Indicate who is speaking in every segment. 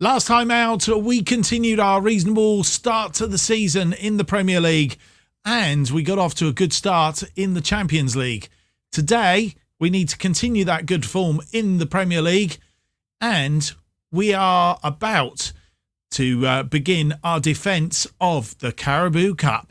Speaker 1: Last time out, we continued our reasonable start to the season in the Premier League, and we got off to a good start in the Champions League. Today, we need to continue that good form in the Premier League, and we are about to begin our defence of the Carabao Cup.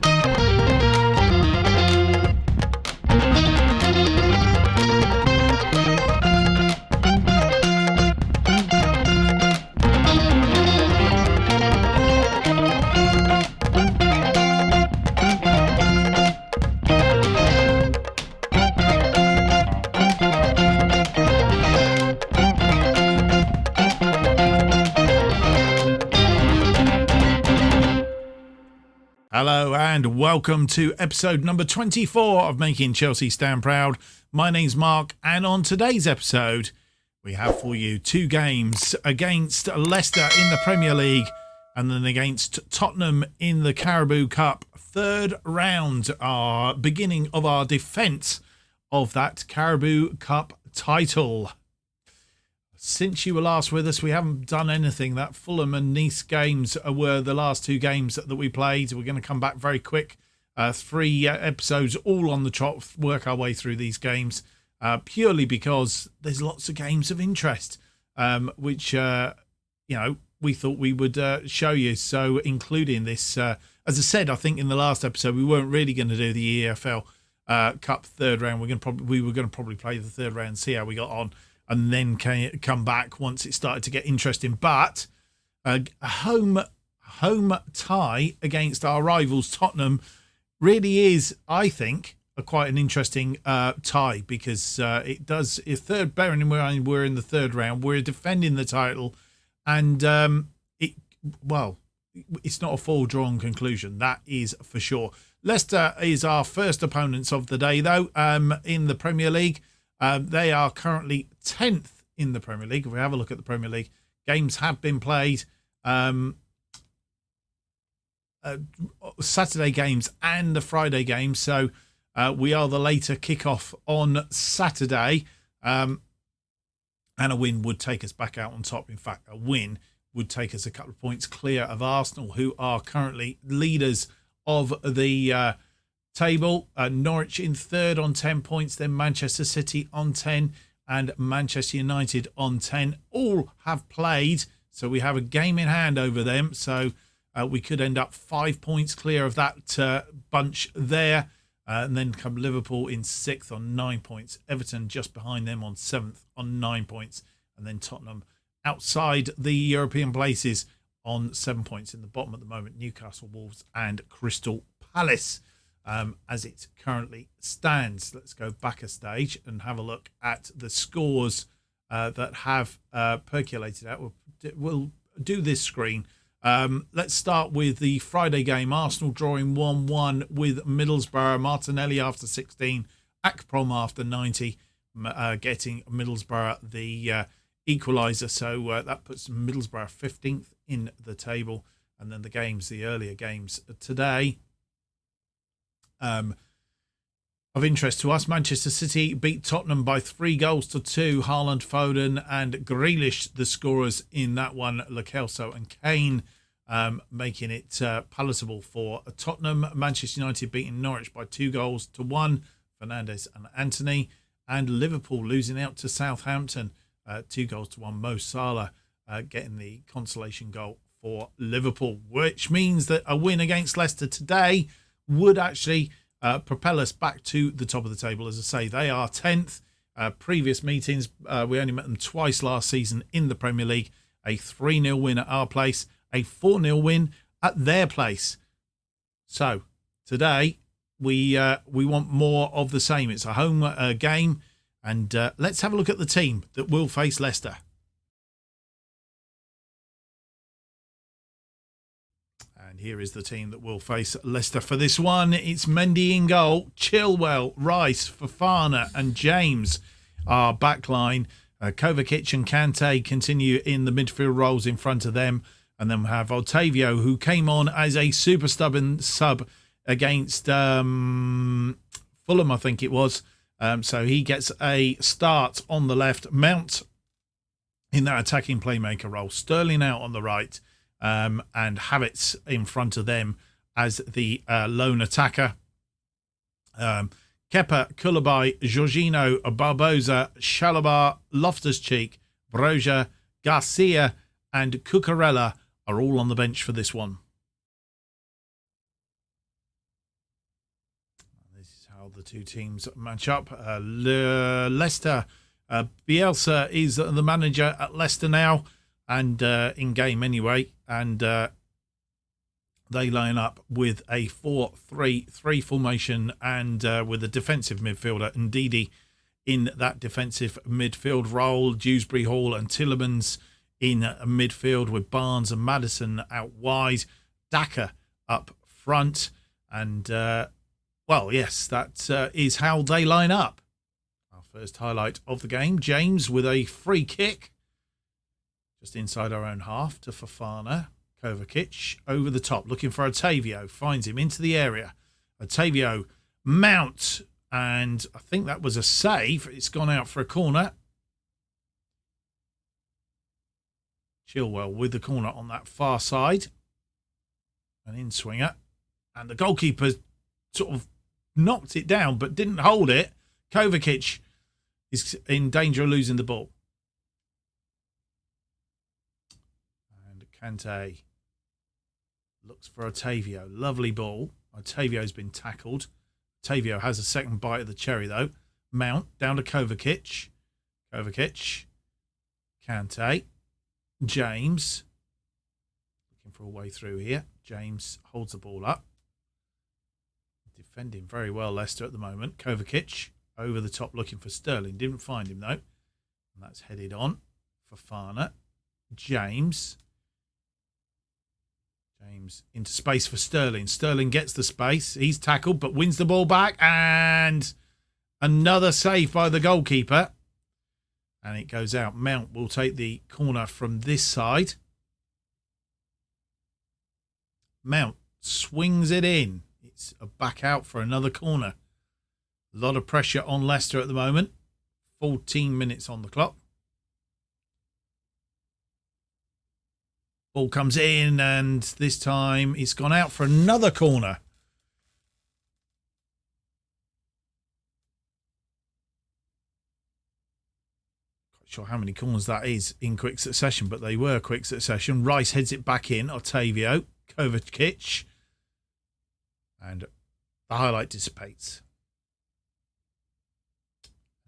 Speaker 1: Hello and welcome to episode number 24 of Making Chelsea Stand Proud. My name's Mark, and on today's episode we have for you two games against Leicester in the Premier League and then against Tottenham in the Carabao Cup. Third round, our beginning of our defence of that Carabao Cup title. Since you were last with us, we haven't done anything. That Fulham and Nice games were the last two games that we played. We're going to come back very quick. Three episodes all on the trot, work our way through these games, purely because there's lots of games of interest, which, we thought we would show you. So including this, as I said, I think in the last episode, we weren't really going to do the EFL Cup third round. We were going to probably play the third round, see how we got on, and then come back once it started to get interesting. But a home tie against our rivals Tottenham really is, I think, quite an interesting tie, because it does. Bearing in mind we're in the third round, we're defending the title, and it's not a foregone conclusion, that is for sure. Leicester is our first opponents of the day, though, in the Premier League. They are currently 10th in the Premier League. If we have a look at the Premier League, games have been played, Saturday games and the Friday games. So we are the later kickoff on Saturday, and a win would take us back out on top. In fact, a win would take us a couple of points clear of Arsenal, who are currently leaders of the table. Norwich in third on 10 points, then Manchester City on 10 and Manchester United on 10. All have played, so we have a game in hand over them. So we could end up 5 points clear of that bunch there. And then come Liverpool in 6th on 9 points. Everton just behind them on 7th on 9 points. And then Tottenham outside the European places on 7 points in the bottom at the moment. Newcastle, Wolves and Crystal Palace. As it currently stands. Let's go back a stage and have a look at the scores that have percolated out. We'll do this screen. Let's start with the Friday game. Arsenal drawing 1-1 with Middlesbrough. Martinelli after 16, Akprom after 90, getting Middlesbrough the equaliser. So that puts Middlesbrough 15th in the table. And then the earlier games today. Of interest to us, Manchester City beat Tottenham by 3-2. Haaland, Foden and Grealish the scorers in that one. Lo Celso and Kane making it palatable for Tottenham. Manchester United beating Norwich by 2-1. Fernandes and Anthony. And Liverpool losing out to Southampton 2-1. Mo Salah getting the consolation goal for Liverpool, which means that a win against Leicester today would actually propel us back to the top of the table. As I say, they are 10th. Previous meetings, we only met them twice last season in the Premier League. A 3-0 win at our place, a 4-0 win at their place. So today we want more of the same. It's a home game, and let's have a look at the team that will face Leicester. And here is the team that will face Leicester for this one. It's Mendy in goal, Chilwell, Rice, Fofana and James. Our backline, Kovacic and Kante continue in the midfield roles in front of them. And then we have Otavio, who came on as a super stubborn sub against Fulham, I think it was. So he gets a start on the left. Mount in that attacking playmaker role. Sterling out on the right, and Havertz in front of them as the lone attacker. Kepa, Koulibaly, Jorginho, Barbosa, Chalobah, Loftus-Cheek, Broja, Garcia and Cucurella are all on the bench for this one. This is how the two teams match up. Leicester, Bielsa is the manager at Leicester now, and in game anyway, and they line up with a 4-3-3 formation, and with a defensive midfielder, Ndidi, in that defensive midfield role. Dewsbury Hall and Tielemans in midfield, with Barnes and Maddison out wide. Daka up front. And, well, yes, that is how they line up. Our first highlight of the game, James with a free kick just inside our own half to Fofana. Kovacic over the top, looking for Otavio, finds him into the area. Otavio, Mount, and I think that was a save. It's gone out for a corner. Chilwell with the corner on that far side. An in-swinger. And the goalkeeper sort of knocked it down but didn't hold it. Kovacic is in danger of losing the ball. And Kante looks for Otavio. Lovely ball. Otavio's been tackled. Otavio has a second bite of the cherry, though. Mount down to Kovacic. Kovacic. Kante. James. Looking for a way through here. James holds the ball up. Defending very well, Leicester, at the moment. Kovacic over the top looking for Sterling. Didn't find him, though. And that's headed on. Fofana. James. James into space for Sterling. Sterling gets the space. He's tackled but wins the ball back. And another save by the goalkeeper. And it goes out. Mount will take the corner from this side. Mount swings it in. It's a back out for another corner. A lot of pressure on Leicester at the moment. 14 minutes on the clock. Ball comes in, and this time it's gone out for another corner. Not sure how many corners that is in quick succession, but they were quick succession. Rice heads it back in. Otavio, Kovacic, and the highlight dissipates.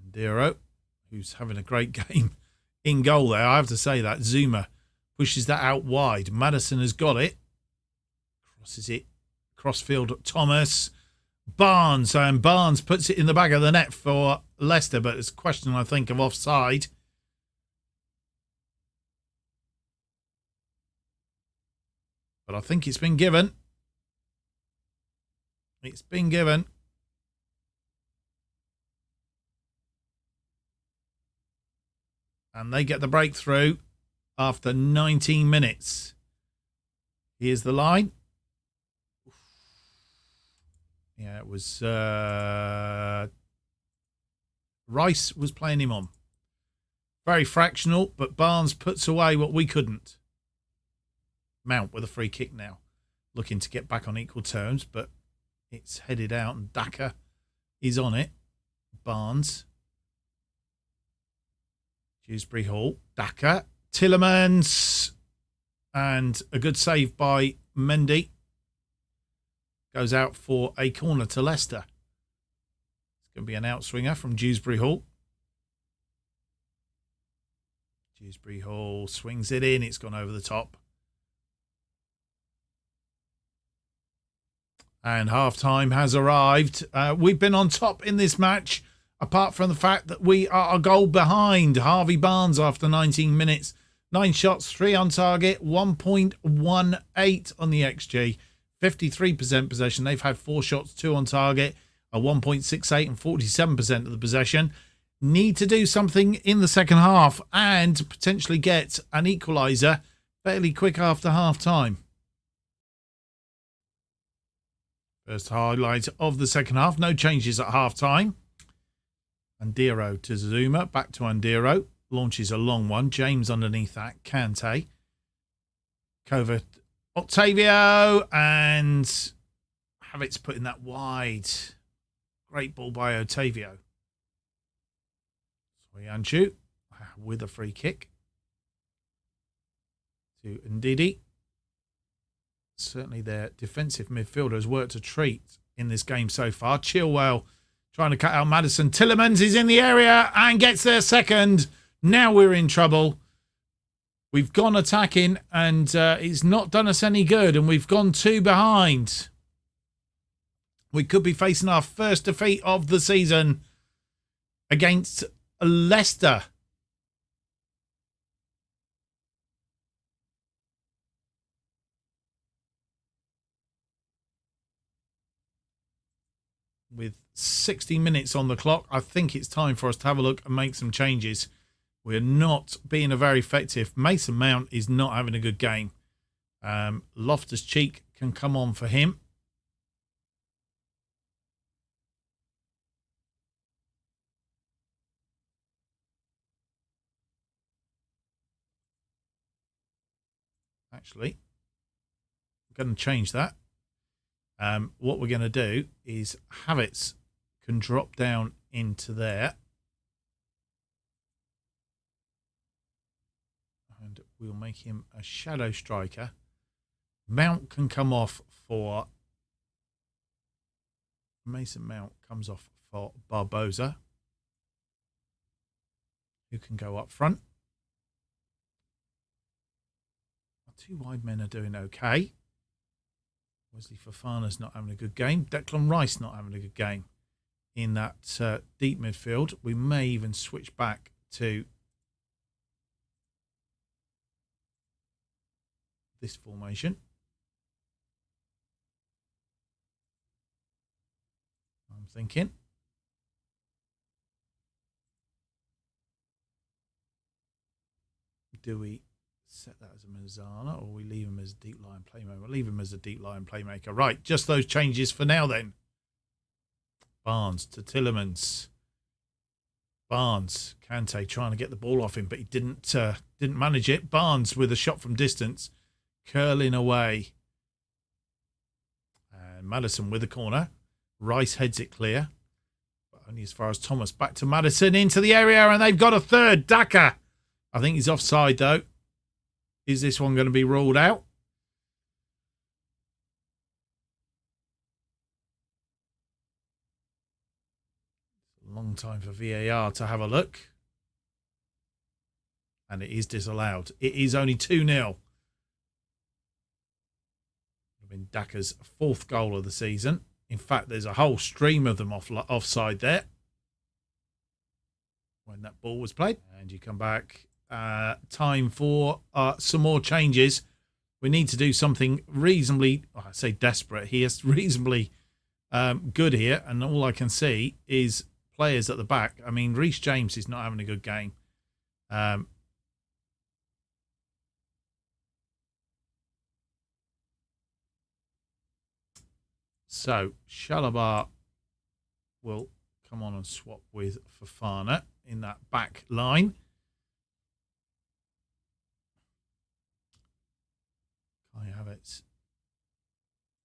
Speaker 1: And Dero, who's having a great game in goal there, I have to say that. Zuma pushes that out wide. Maddison has got it. Crosses it. Crossfield Thomas. Barnes. And Barnes puts it in the back of the net for Leicester. But it's a question, I think, of offside. But I think it's been given. It's been given. And they get the breakthrough after 19 minutes. Here's the line. Yeah, it was Rice was playing him on. Very fractional, but Barnes puts away what we couldn't. Mount with a free kick now. Looking to get back on equal terms, but it's headed out and Daka is on it. Barnes. Dewsbury Hall. Daka. Tielemans, and a good save by Mendy. Goes out for a corner to Leicester. It's going to be an outswinger from Dewsbury Hall. Dewsbury Hall swings it in. It's gone over the top. And half-time has arrived. We've been on top in this match, apart from the fact that we are a goal behind. Harvey Barnes after 19 minutes. 9 shots, 3 on target, 1.18 on the XG, 53% possession. They've had 4 shots, 2 on target, a 1.68 and 47% of the possession. Need to do something in the second half and potentially get an equaliser fairly quick after half-time. First highlight of the second half. No changes at half-time. Andero to Zuma. Back to Andero. launches a long one. James underneath that. Kante. Covert. Octavio. And Havertz putting that wide. Great ball by Otavio. Soyuncu with a free kick to Ndidi. Certainly their defensive midfielder has worked a treat in this game so far. Chilwell trying to cut out Maddison. Tielemans is in the area and gets their second. Now we're in trouble. We've gone attacking and it's not done us any good, and we've gone 2 behind. We could be facing our first defeat of the season against Leicester. With 60 minutes on the clock, I think it's time for us to have a look and make some changes. We're not being very effective. Mason Mount is not having a good game. Loftus-Cheek can come on for him. Actually, I'm going to change that. What we're going to do is Havertz can drop down into there. And we'll make him a shadow striker. Mount can come off for... Mason Mount comes off for Barbosa, who can go up front. Our 2 wide men are doing okay. Wesley Fofana's not having a good game. Declan Rice not having a good game in that deep midfield. We may even switch back to this formation. I'm thinking. Do we set that as a Mazzana, or we leave him as a deep line playmaker? We'll leave him as a deep line playmaker. Right, just those changes for now then. Barnes to Tielemans. Barnes, Kante trying to get the ball off him, but he didn't manage it. Barnes with a shot from distance, curling away. And Maddison with a corner. Rice heads it clear, but only as far as Thomas. Back to Maddison into the area, and they've got a third. Daka. I think he's offside though. Is this one going to be ruled out? It's a long time for VAR to have a look. And it is disallowed. It is only 2-0. It's been Daka's 4th goal of the season. In fact, there's a whole stream of them offside there when that ball was played. And you come back. Time for some more changes. We need to do something reasonably, I say desperate here, reasonably good here. And all I can see is players at the back. I mean, Reece James is not having a good game. So Chalobah will come on and swap with Fofana in that back line. Kai Havertz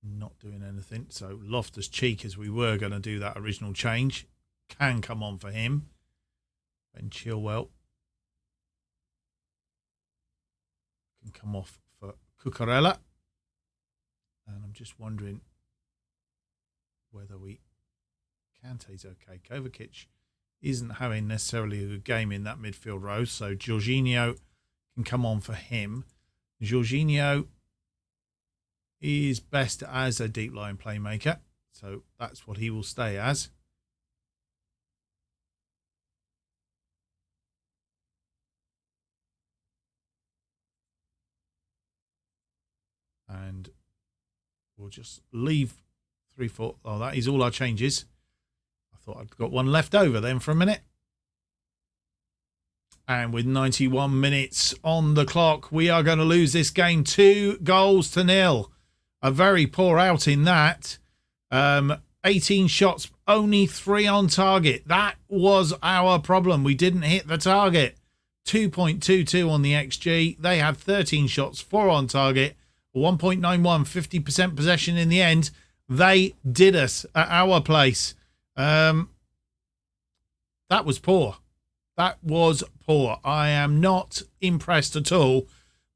Speaker 1: not doing anything. So Loftus-Cheek, as we were going to do that original change, can come on for him. Ben Chilwell can come off for Cucurella. And I'm just wondering whether Kante's okay. Kovacic isn't having necessarily a good game in that midfield row, so Jorginho can come on for him. Jorginho is best as a deep line playmaker, so that's what he will stay as. And we'll just leave 3-4. Oh, that is all our changes. I thought I'd got one left over then for a minute. And with 91 minutes on the clock, we are going to lose this game 2-0. A very poor outing that. 18 shots, only 3 on target. That was our problem. We didn't hit the target. 2.22 on the XG. They had 13 shots, 4 on target, 1.91, 50% possession in the end. They did us at our place. That was poor. That was poor. I am not impressed at all.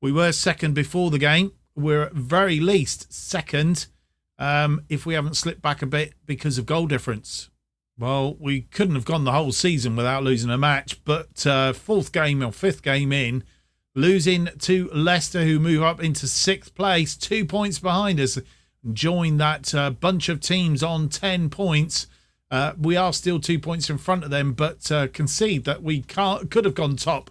Speaker 1: We were second before the game. We're at very least second if we haven't slipped back a bit because of goal difference. Well, we couldn't have gone the whole season without losing a match, but fifth game in, losing to Leicester, who move up into 6th place, 2 points behind us, join that bunch of teams on 10 points. We are still 2 points in front of them, but concede that we could have gone top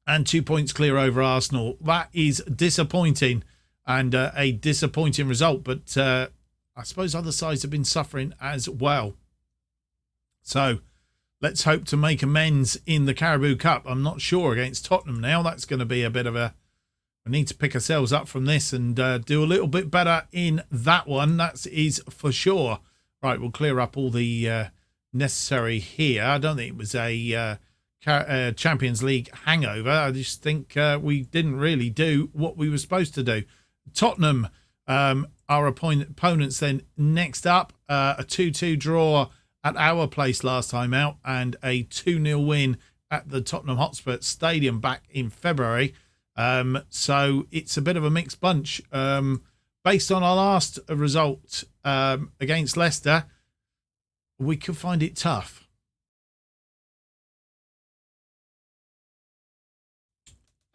Speaker 1: and 2 points clear over Arsenal. That is disappointing and a disappointing result, but I suppose other sides have been suffering as well. So let's hope to make amends in the Carabao Cup. I'm not sure against Tottenham now. That's going to be a bit of a... We need to pick ourselves up from this and do a little bit better in that one. That is for sure. Right, we'll clear up all the necessary here. I don't think it was a Champions League hangover. I just think we didn't really do what we were supposed to do. Tottenham, our opponents then next up. A 2-2 draw at our place last time out and a 2-0 win at the Tottenham Hotspur Stadium back in February. So it's a bit of a mixed bunch. Based on our last result against Leicester, we could find it tough.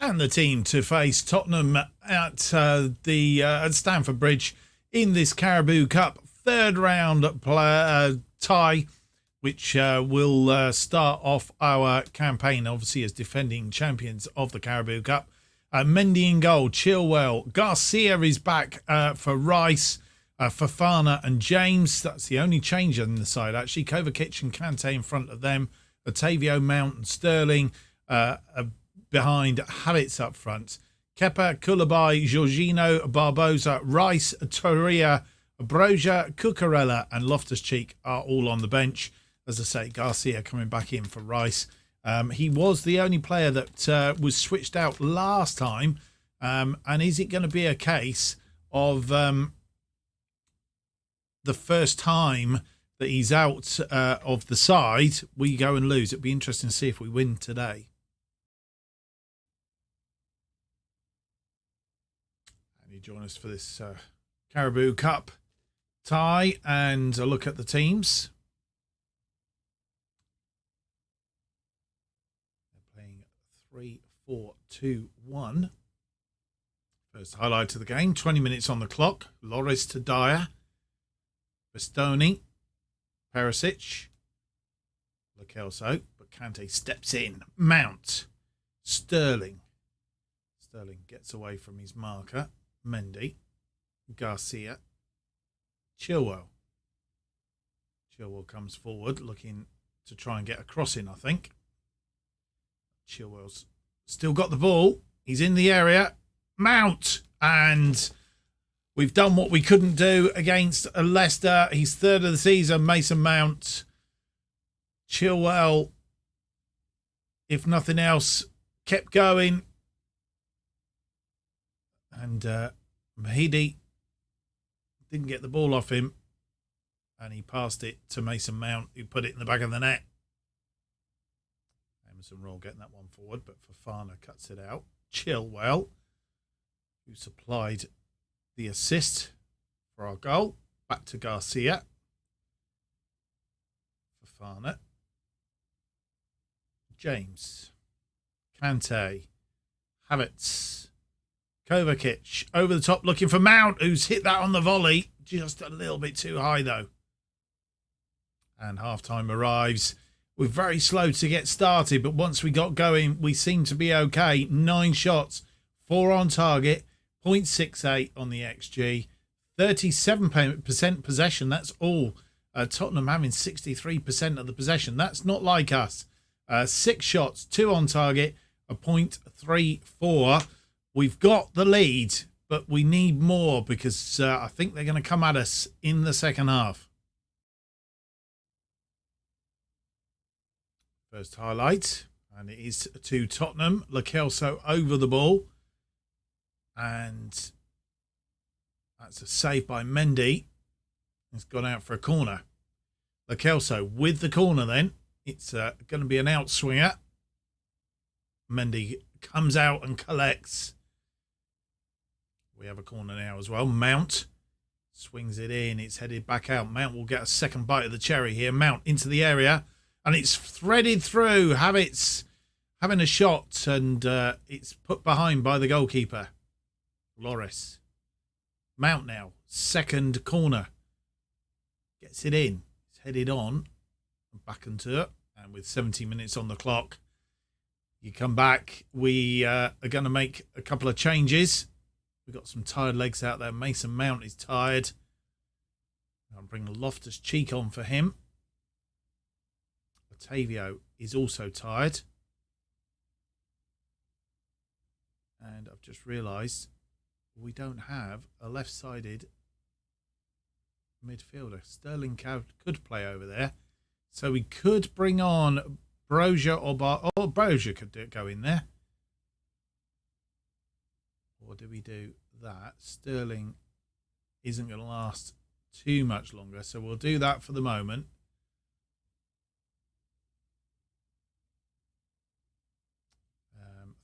Speaker 1: And the team to face Tottenham at at Stamford Bridge in this Carabao Cup third round tie, which will start off our campaign, obviously, as defending champions of the Carabao Cup. Mendy in goal, Chilwell. Garcia is back for Rice, Fofana and James. That's the only change on the side, actually. Kovacic and Kante in front of them. Otavio, Mount and Sterling behind Havertz up front. Kepa, Koulibaly, Jorginho, Barbosa, Rice, Torreira, Broja, Cucurella and Loftus-Cheek are all on the bench. As I say, Garcia coming back in for Rice. He was the only player that was switched out last time. And is it going to be a case of the first time that he's out of the side, we go and lose? It'd be interesting to see if we win today. And you join us for this Carabao Cup tie and a look at the teams. They're playing 3-4-2-1. First highlight of the game, 20 minutes on the clock. Loris to Dyer. Bastoni. Perisic. Lo Celso. But Kante steps in. Mount. Sterling. Sterling gets away from his marker. Mendy. Garcia. Chilwell. Chilwell comes forward looking to try and get a cross in, I think. Chilwell's still got the ball. He's in the area. Mount. And we've done what we couldn't do against Leicester. He's third of the season, Mason Mount. Chilwell, if nothing else, kept going. And Mahidi didn't get the ball off him. And he passed it to Mason Mount, who put it in the back of the net. Emerson Royal getting that one forward, but Fofana cuts it out. Chilwell, who supplied the assist for our goal. Back to Garcia. Fofana. James. Kante. Havertz. Kovacic. Over the top looking for Mount, who's hit that on the volley. Just a little bit too high, though. And half-time arrives. We're very slow to get started, but once we got going, we seem to be okay. 9 shots, 4 on target, 0.68 on the XG, 37% possession. That's all. Tottenham having 63% of the possession. That's not like us. 6 shots, 2 on target, a 0.34. We've got the lead, but we need more because I think they're going to come at us in the second half. First highlight, And it is to Tottenham. Lo Celso over the ball. And that's a save by Mendy. It's gone out for a corner. Lo Celso with the corner then. It's going to be an outswinger. Mendy comes out and collects. We have a corner now as well. Mount swings it in. It's headed back out. Mount will get a second bite of the cherry here. Mount into the area. And it's threaded through. Havertz having a shot. And it's put behind by the goalkeeper. Loris. Mount now. Second corner. Gets it in. It's headed on. Back into it. And with 70 minutes on the clock, you come back. We are going to make a couple of changes. We've got some tired legs out there. Mason Mount is tired. I'll bring Loftus-Cheek on for him. Otavio is also tired. And I've just realised we don't have a left-sided midfielder. Sterling could play over there. So we could bring on Brozier or Brozier could go in there. Or do we do that? Sterling isn't going to last too much longer. So we'll do that for the moment.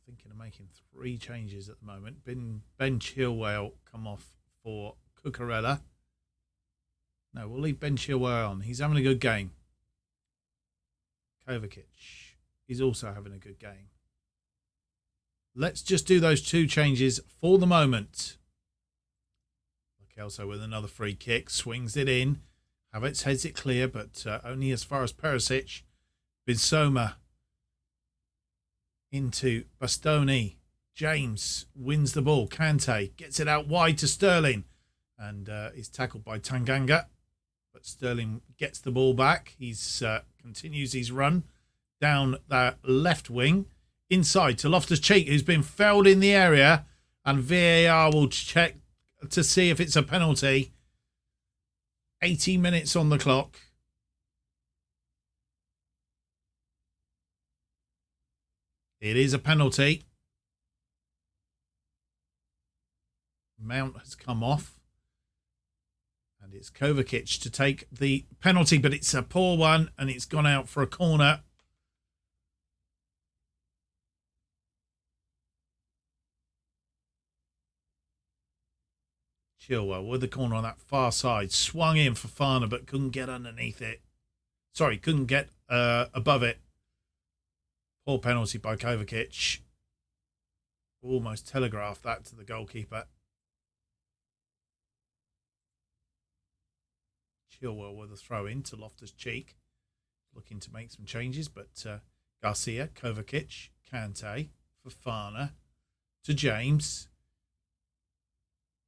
Speaker 1: Thinking of making 3 changes at the moment. Ben Chilwell come off for Cucurella. No, we'll leave Ben Chilwell on. He's having a good game. Kovacic is also having a good game. Let's just do those 2 changes for the moment. Kelso with another free kick. Swings it in. Havertz heads it clear, but only as far as Perisic. Binsoma into Bastoni. James wins the ball. Kante gets it out wide to Sterling. And is tackled by Tanganga. But Sterling gets the ball back. He's continues his run down that left wing. Inside to Loftus-Cheek, who's been fouled in the area. And VAR will check to see if it's a penalty. 80 minutes on the clock. It is a penalty. Mount has come off. And it's Kovacic to take the penalty, but it's a poor one, and it's gone out for a corner. Chilwell with the corner on that far side. Swung in for Fana, but couldn't get underneath it. Sorry, couldn't get above it. Poor penalty by Kovacic. Almost telegraphed that to the goalkeeper. Chilwell with a throw in to Loftus-Cheek. Looking to make some changes, but Garcia, Kovacic, Kante, Fofana to James.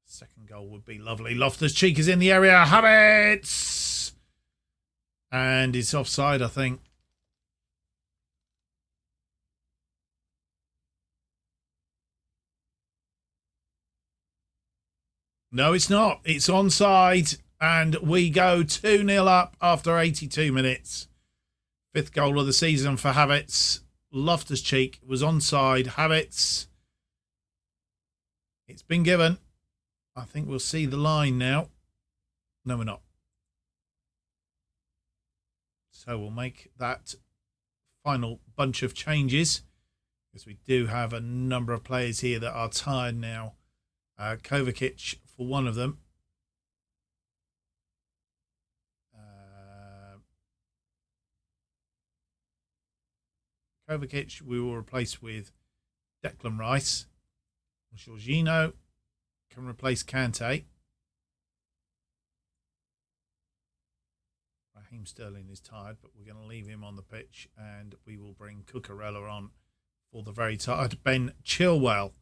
Speaker 1: Second goal would be lovely. Loftus-Cheek is in the area. Havertz! And it's offside, I think. No, it's not. It's onside. And we go 2-0 up after 82 minutes. 5th goal of the season for Havertz. Loftus-Cheek was onside. Havertz. It's been given. I think we'll see the line now. No, we're not. So we'll make that final bunch of changes. Because we do have a number of players here that are tired now. Kovacic for one of them. Kovacic we will replace with Declan Rice. Jorginho can replace Kante. Raheem Sterling is tired, but we're going to leave him on the pitch, and we will bring Cucurella on for the very tired Ben Chilwell.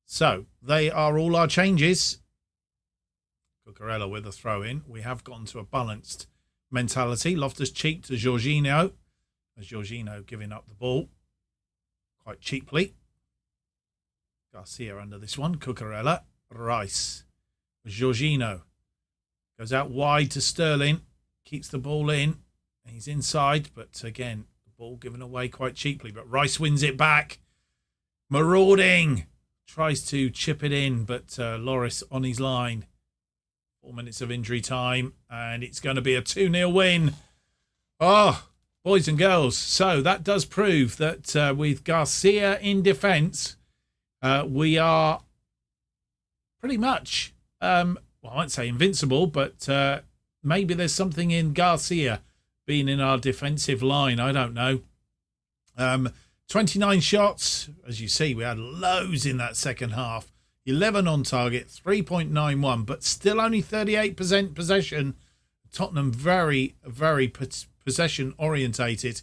Speaker 1: So they are all our changes. Cucurella with a throw in. We have gotten to a balanced mentality. Loftus-Cheek to Jorginho. As Jorginho giving up the ball quite cheaply. Garcia under this one. Cucurella. Rice. Jorginho goes out wide to Sterling. Keeps the ball in. He's inside, but again, the ball given away quite cheaply, but Rice wins it back. Marauding. Tries to chip it in, but Loris on his line. 4 minutes of injury time, and it's going to be a 2-0 win. Oh, boys and girls. So that does prove that with Garcia in defence, we are pretty much, well, I won't say invincible, but maybe there's something in Garcia being in our defensive line. I don't know. 29 shots. As you see, we had loads in that second half. 11 on target, 3.91, but still only 38% possession. Tottenham very, very possession orientated.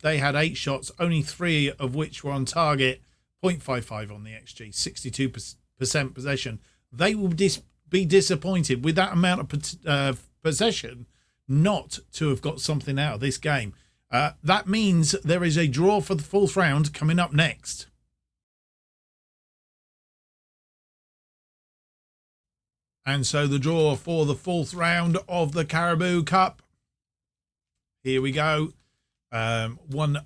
Speaker 1: They had 8 shots, only 3 of which were on target. 0.55 on the XG, 62% possession. They will be disappointed with that amount of possession not to have got something out of this game. That means there is a draw for the 4th round coming up next. And so the draw for the 4th round of the Carabao Cup. Here we go. One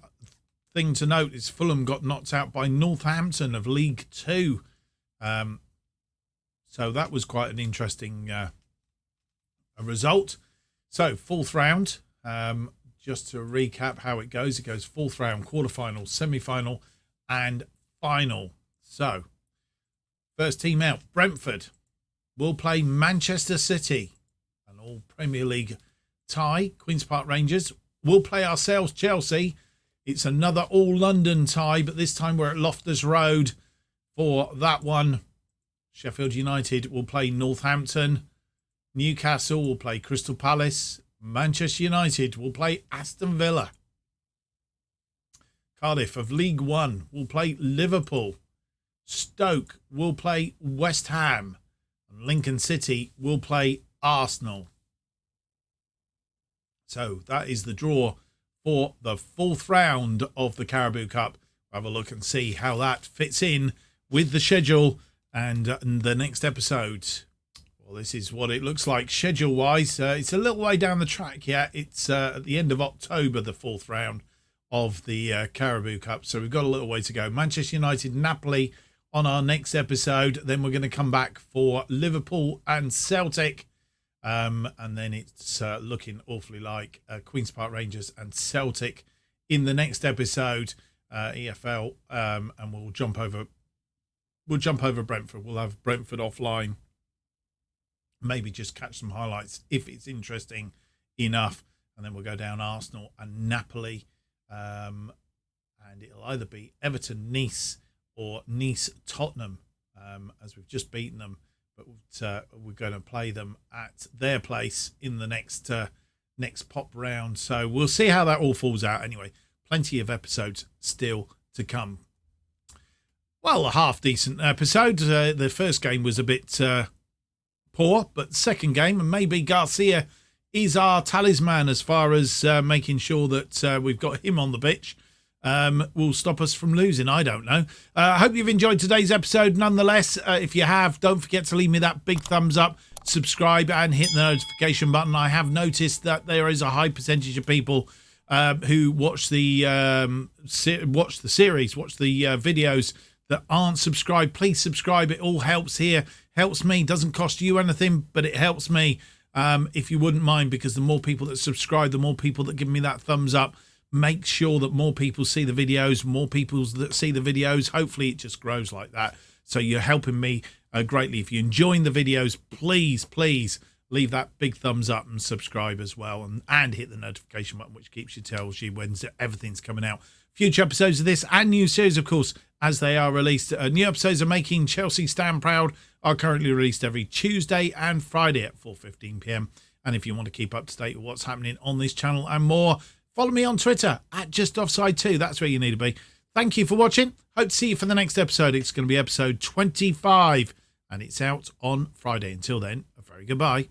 Speaker 1: thing to note is Fulham got knocked out by Northampton of League 2. So that was quite an interesting result. So 4th round. Just to recap how it goes 4th round, quarterfinal, semi-final, and final. So, first team out, Brentford will play Manchester City, an all Premier League tie. Queen's Park Rangers will play ourselves, Chelsea. It's another all London tie, but this time we're at Loftus Road for that one. Sheffield United will play Northampton. Newcastle will play Crystal Palace. Manchester United will play Aston Villa. Cardiff of League One will play Liverpool. Stoke will play West Ham. And Lincoln City will play Arsenal. So that is the draw for the 4th round of the Carabao Cup. We'll have a look and see how that fits in with the schedule and the next episode. Well, this is what it looks like schedule-wise. It's a little way down the track yet. It's at the end of October, the 4th round of the Carabao Cup. So we've got a little way to go. Manchester United, Napoli on our next episode. Then we're going to come back for Liverpool and Celtic. And then it's looking awfully like Queen's Park Rangers and Celtic in the next episode, EFL. And we'll jump over Brentford. We'll have Brentford offline. Maybe just catch some highlights if it's interesting enough. And then we'll go down Arsenal and Napoli. And it'll either be Everton, Nice or Nice, Tottenham, as we've just beaten them. But we're going to play them at their place in the next pop round. So we'll see how that all falls out. Anyway, plenty of episodes still to come. Well, a half-decent episode. The first game was a bit poor, but second game, and maybe Garcia is our talisman as far as making sure that we've got him on the pitch. Will stop us from losing. I don't know. I hope you've enjoyed today's episode. Nonetheless, if you have, don't forget to leave me that big thumbs up, subscribe and hit the notification button. I have noticed that there is a high percentage of people who watch the videos that aren't subscribed. Please subscribe. It all helps here. Helps me. Doesn't cost you anything, but it helps me if you wouldn't mind, because the more people that subscribe, the more people that give me that thumbs up. Make sure that more people see the videos, hopefully it just grows like that. So you're helping me greatly. If you're enjoying the videos, please leave that big thumbs up and subscribe as well, and hit the notification button, which tells you when everything's coming out. Future episodes of this and new series, of course, as they are released. New episodes of Making Chelsea Stand Proud are currently released every Tuesday and Friday at 4:15 p.m. And if you want to keep up to date with what's happening on this channel and more, follow me on Twitter at JustOffside2. That's where you need to be. Thank you for watching. Hope to see you for the next episode. It's going to be episode 25, and it's out on Friday. Until then, a very goodbye.